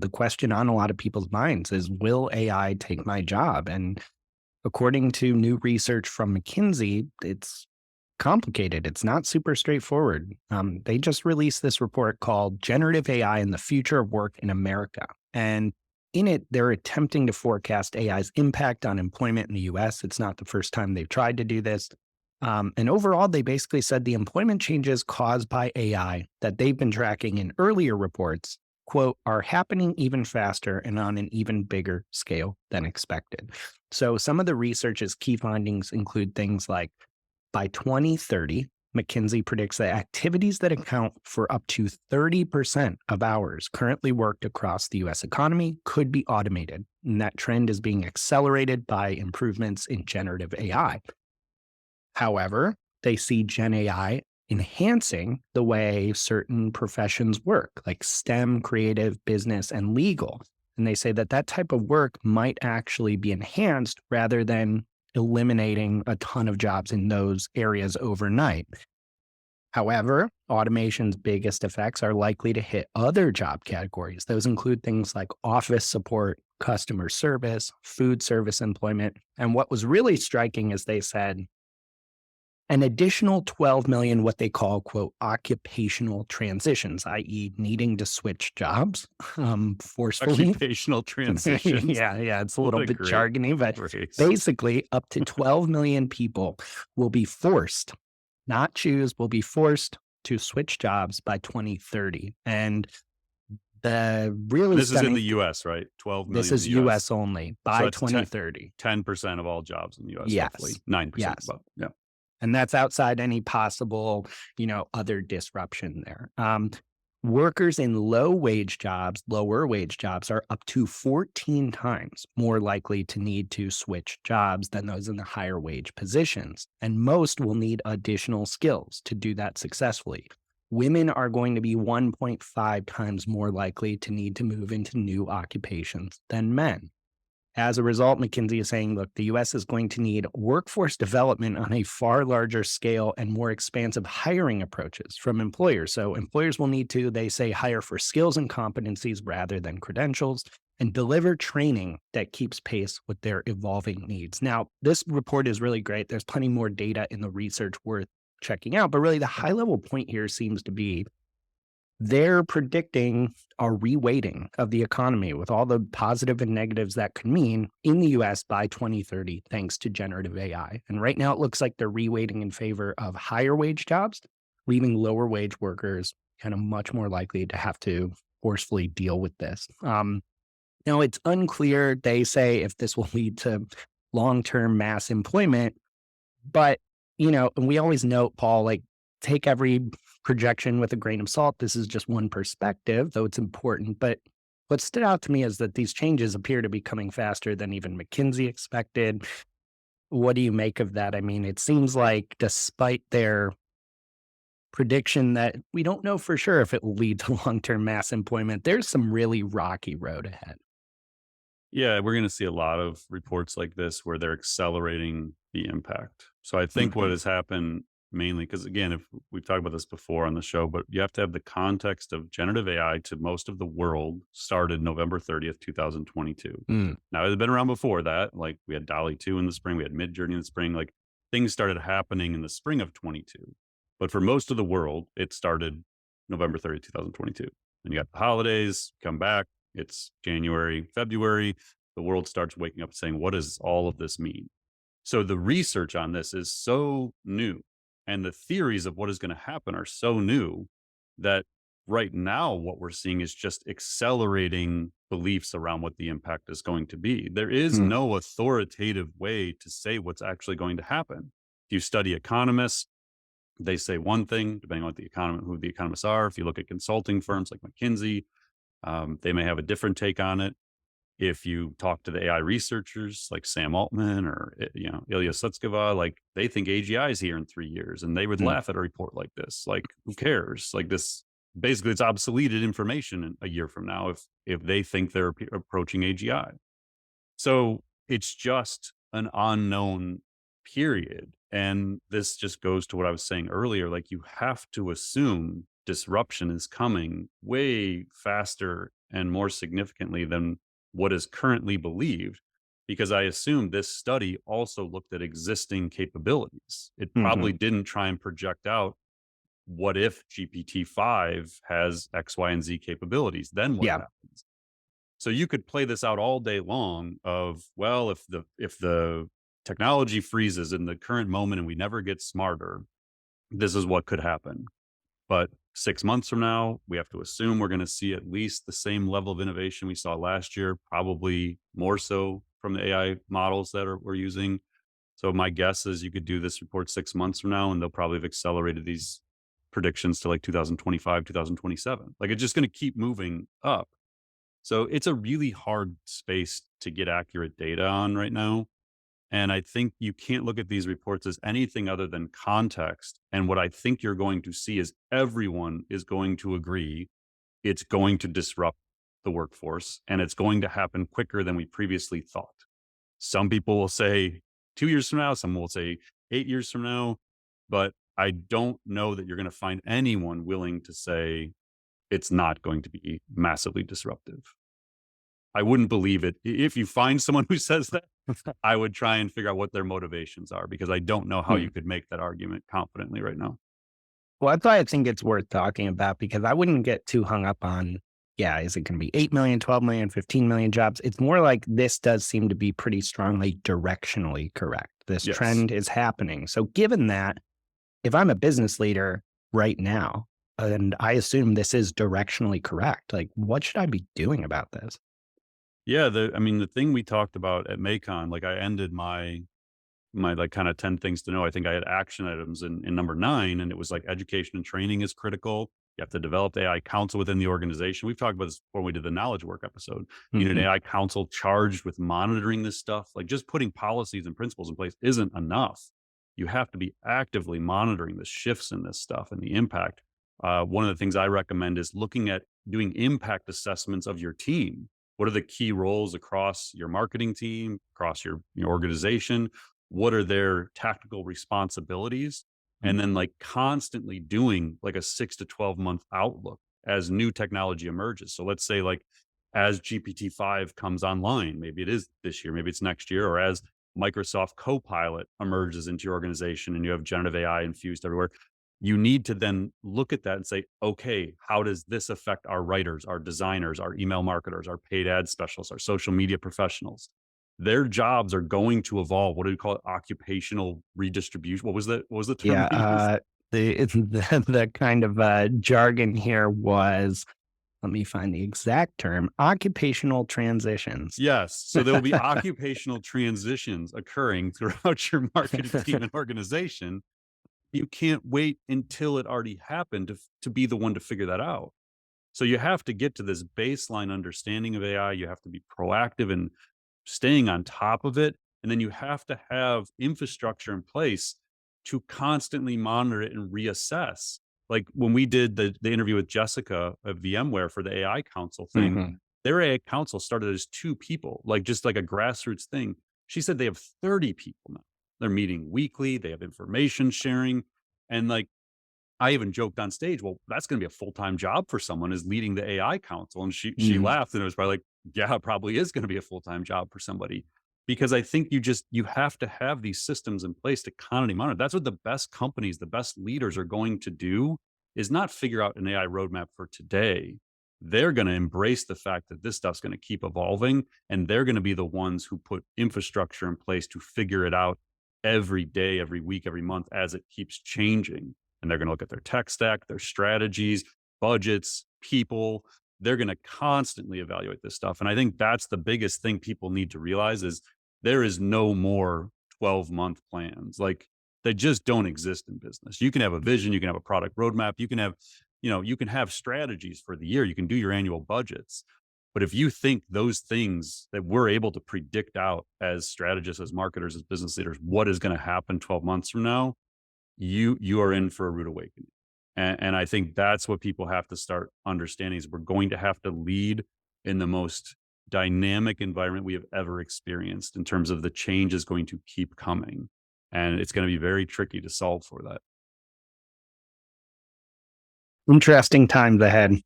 the question on a lot of people's minds is, will AI take my job? And according to new research from McKinsey, it's complicated. It's not super straightforward. They just released this report called Generative AI and the Future of Work in America. And in it, they're attempting to forecast AI's impact on employment in the US. It's not the first time they've tried to do this. And overall, they basically said the employment changes caused by AI that they've been tracking in earlier reports, quote, are happening even faster and on an even bigger scale than expected. So some of the research's key findings include things like by 2030, McKinsey predicts that activities that account for up to 30% of hours currently worked across the US economy could be automated. And that trend is being accelerated by improvements in generative AI. However, they see Gen AI enhancing the way certain professions work, like STEM, creative, business, and legal. And they say that that type of work might actually be enhanced rather than eliminating a ton of jobs in those areas overnight. However, automation's biggest effects are likely to hit other job categories. Those include things like office support, customer service, food service employment. And what was really striking is they said an additional 12 million, what they call, quote, occupational transitions, i.e., needing to switch jobs forcefully. Occupational transitions. Yeah, it's a What little a bit great jargony, but phrase. basically up to 12 million people will be forced, not choose, will be forced to switch jobs by 2030. And the really This is in stunning, the US, right? 12 this million in is the US. US only So by that's 2030. 10% of all jobs in the US, roughly. Yes. 9% Yes. about. Yeah. And that's outside any possible, other disruption there. Workers in lower wage jobs are up to 14 times more likely to need to switch jobs than those in the higher wage positions. And most will need additional skills to do that successfully. Women are going to be 1.5 times more likely to need to move into new occupations than men. As a result, McKinsey is saying, look, the US is going to need workforce development on a far larger scale and more expansive hiring approaches from employers. So employers will need to, they say, hire for skills and competencies rather than credentials and deliver training that keeps pace with their evolving needs. Now, this report is really great. There's plenty more data in the research worth checking out, but really the high level point here seems to be they're predicting a reweighting of the economy with all the positive and negatives that could mean in the US by 2030, thanks to generative AI. And right now it looks like they're reweighting in favor of higher wage jobs, leaving lower wage workers kind of much more likely to have to forcefully deal with this. Now it's unclear, they say, if this will lead to long-term mass employment, but and we always note, Paul, like take every projection with a grain of salt. This is just one perspective, though it's important. But what stood out to me is that these changes appear to be coming faster than even McKinsey expected. What do you make of that? I mean, it seems like despite their prediction that we don't know for sure if it will lead to long-term mass employment, there's some really rocky road ahead. Yeah, we're going to see a lot of reports like this where they're accelerating the impact. So I think what Mhm. has happened mainly, because again, if we've talked about this before on the show, but you have to have the context of generative AI to most of the world started November 30th, 2022. Mm. Now, it had been around before that. Like we had DALI 2 in the spring, we had Midjourney in the spring. Like things started happening in the spring of 22. But for most of the world, it started November 30th, 2022. And you got the holidays, come back, it's January, February. The world starts waking up saying, what does all of this mean? So the research on this is so new and the theories of what is going to happen are so new that right now what we're seeing is just accelerating beliefs around what the impact is going to be. There is Mm. no authoritative way to say what's actually going to happen. If you study economists, they say one thing, depending on who the economists are. If you look at consulting firms like McKinsey, they may have a different take on it. If you talk to the AI researchers like Sam Altman or Ilya Sutskever, like they think AGI is here in 3 years, and they would Mm. laugh at a report like this. Like, who cares? Like this, basically, it's obsoleted information in a year from now if they think they're approaching AGI. So it's just an unknown period. And this just goes to what I was saying earlier. Like you have to assume disruption is coming way faster and more significantly than what is currently believed, because I assume this study also looked at existing capabilities. It Hmm. probably didn't try and project out what if GPT-5 has X, Y, and Z capabilities, then what Yeah. happens? So you could play this out all day long of, well, if the technology freezes in the current moment and we never get smarter, this is what could happen. But 6 months from now, we have to assume we're going to see at least the same level of innovation we saw last year, probably more so from the AI models that we're using. So my guess is you could do this report 6 months from now, and they'll probably have accelerated these predictions to like 2025, 2027. Like it's just going to keep moving up. So it's a really hard space to get accurate data on right now. And I think you can't look at these reports as anything other than context. And what I think you're going to see is everyone is going to agree it's going to disrupt the workforce and it's going to happen quicker than we previously thought. Some people will say 2 years from now, some will say 8 years from now, but I don't know that you're going to find anyone willing to say it's not going to be massively disruptive. I wouldn't believe it. If you find someone who says that, I would try and figure out what their motivations are because I don't know how Hmm. you could make that argument confidently right now. Well, that's why I think it's worth talking about because I wouldn't get too hung up on, yeah, is it going to be 8 million, 12 million, 15 million jobs? It's more like this does seem to be pretty strongly directionally correct. This Yes. trend is happening. So, given that, if I'm a business leader right now, and I assume this is directionally correct, like what should I be doing about this? Yeah. The thing we talked about at Macon, like I ended my like kind of 10 things to know. I think I had action items in number 9, and it was like education and training is critical. You have to develop the AI council within the organization. We've talked about this when we did the knowledge work episode. You need an Hmm. AI council charged with monitoring this stuff. Like just putting policies and principles in place isn't enough. You have to be actively monitoring the shifts in this stuff and the impact. One of the things I recommend is looking at doing impact assessments of your team. What are the key roles across your marketing team, across your organization? What are their tactical responsibilities? And then like constantly doing like a 6 to 12 month outlook as new technology emerges. So let's say like as GPT-5 comes online, maybe it is this year, maybe it's next year, or as Microsoft Copilot emerges into your organization and you have generative AI infused everywhere, you need to then look at that and say, okay, how does this affect our writers, our designers, our email marketers, our paid ad specialists, our social media professionals? Their jobs are going to evolve. What do we call it? Occupational redistribution. What was that? What was the term Yeah, we used? the kind of jargon here was, let me find the exact term, occupational transitions. Yes. So there will be occupational transitions occurring throughout your marketing team and organization. You can't wait until it already happened to be the one to figure that out. So you have to get to this baseline understanding of AI. You have to be proactive and staying on top of it. And then you have to have infrastructure in place to constantly monitor it and reassess. Like when we did the interview with Jessica of VMware for the AI Council thing, Hmm. their AI Council started as 2 people, like just like a grassroots thing. She said they have 30 people now. They're meeting weekly, they have information sharing. And like I even joked on stage, well, that's going to be a full-time job for someone is leading the AI council. And she Mm. laughed and it was probably like, yeah, it probably is going to be a full-time job for somebody. Because I think you have to have these systems in place to constantly monitor. That's what the best companies, the best leaders are going to do is not figure out an AI roadmap for today. They're going to embrace the fact that this stuff's going to keep evolving, and they're going to be the ones who put infrastructure in place to figure it out every day, every week, every month as it keeps changing, and they're going to look at their tech stack, their strategies, budgets, people. They're going to constantly evaluate this stuff. And I think that's the biggest thing people need to realize is there is no more 12-month plans. Like they just don't exist in business. You can have a vision, you can have a product roadmap, you can have strategies for the year, you can do your annual budgets. But if you think those things that we're able to predict out as strategists, as marketers, as business leaders, what is going to happen 12 months from now, you are in for a rude awakening. And I think that's what people have to start understanding is we're going to have to lead in the most dynamic environment we have ever experienced in terms of the change is going to keep coming. And it's going to be very tricky to solve for that. Interesting times ahead.